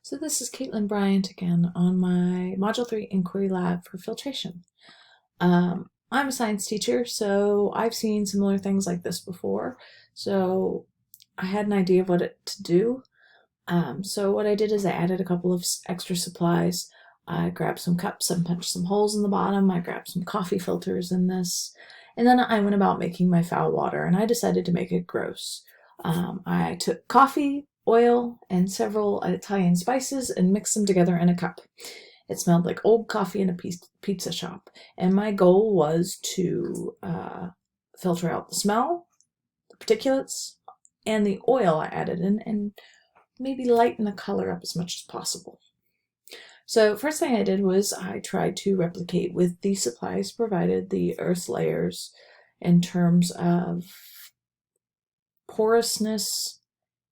So this is Caitlin Bryant again on my Module 3 Inquiry Lab for filtration. I'm a science teacher, so I've seen similar things like this before. So I had an idea of what to do. So what I did is I added a couple of extra supplies. I grabbed some cups and punched some holes in the bottom. I grabbed some coffee filters in this. And then I went about making my foul water, and I decided to make it gross. I took coffee, oil, and several Italian spices and mixed them together in a cup. It smelled like old coffee in a pizza shop. And my goal was to filter out the smell, the particulates, and the oil I added in, and maybe lighten the color up as much as possible. So first thing I did was I tried to replicate with the supplies provided the Earth's layers in terms of porousness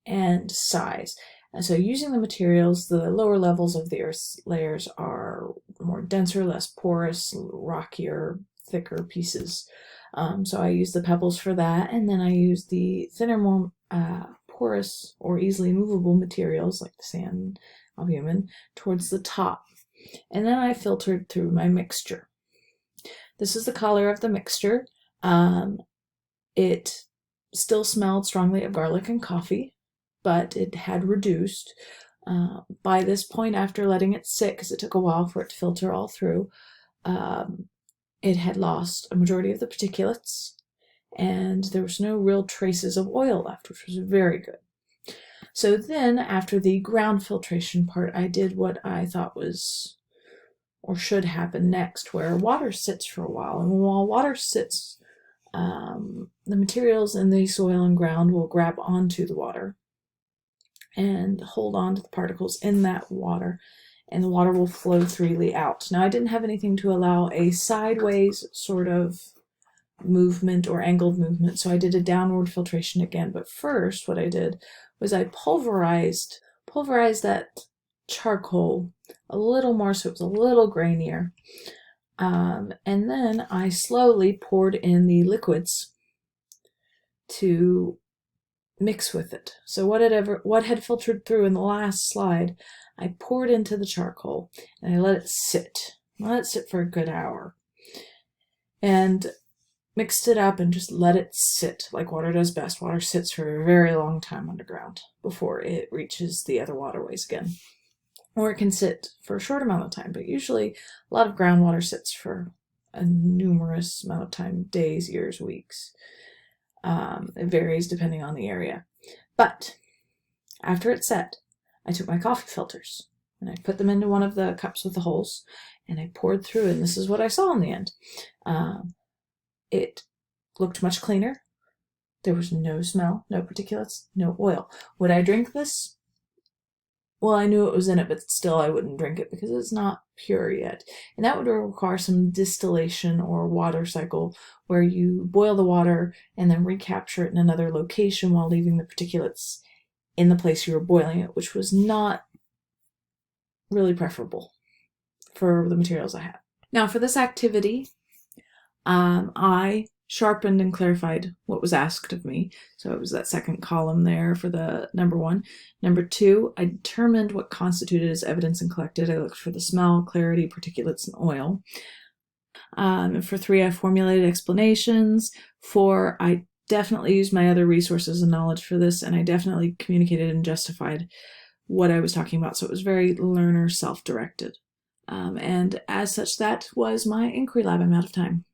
and size. And so using the materials, the lower levels of the Earth's layers are more denser, less porous, rockier, thicker pieces. So I used the pebbles for that, and then I used the thinner, more porous or easily movable materials like the sand, albumin, towards the top. And then I filtered through my mixture. This is the color of the mixture. It still smelled strongly of garlic and coffee, but it had reduced. By this point, after letting it sit, because it took a while for it to filter all through, it had lost a majority of the particulates, and there was no real traces of oil left, which was very good. So then, after the ground filtration part, I did what I thought was or should happen next, where water sits for a while. And while water sits, the materials in the soil and ground will grab onto the water and hold on to the particles in that water, and the water will flow freely out. Now, I didn't have anything to allow a sideways sort of movement or angled movement, so I did a downward filtration again. But first, what I did was I pulverized that charcoal a little more so it was a little grainier. And then I slowly poured in the liquids to mix with it. So what had filtered through in the last slide, I poured into the charcoal and I let it sit. Let it sit for a good hour. And mixed it up and just let it sit like water does best. Water sits for a very long time underground before it reaches the other waterways again. Or it can sit for a short amount of time, but usually a lot of groundwater sits for a numerous amount of time, days, years, weeks. It varies depending on the area. But after it set, I took my coffee filters and I put them into one of the cups with the holes and I poured through, and this is what I saw in the end. It looked much cleaner. There was no smell, no particulates, no oil. Would I drink this? Well, I knew it was in it, but still I wouldn't drink it because it's not pure yet. And that would require some distillation or water cycle where you boil the water and then recapture it in another location while leaving the particulates in the place you were boiling it, which was not really preferable for the materials I had. Now, for this activity, I sharpened and clarified what was asked of me. So it was that second column there for the number 1. Number 2, I determined what constituted as evidence and collected. I looked for the smell, clarity, particulates, and oil. And for 3, I formulated explanations. 4, I definitely used my other resources and knowledge for this, and I definitely communicated and justified what I was talking about. So it was very learner self-directed. And as such, that was my inquiry lab. I'm out of time.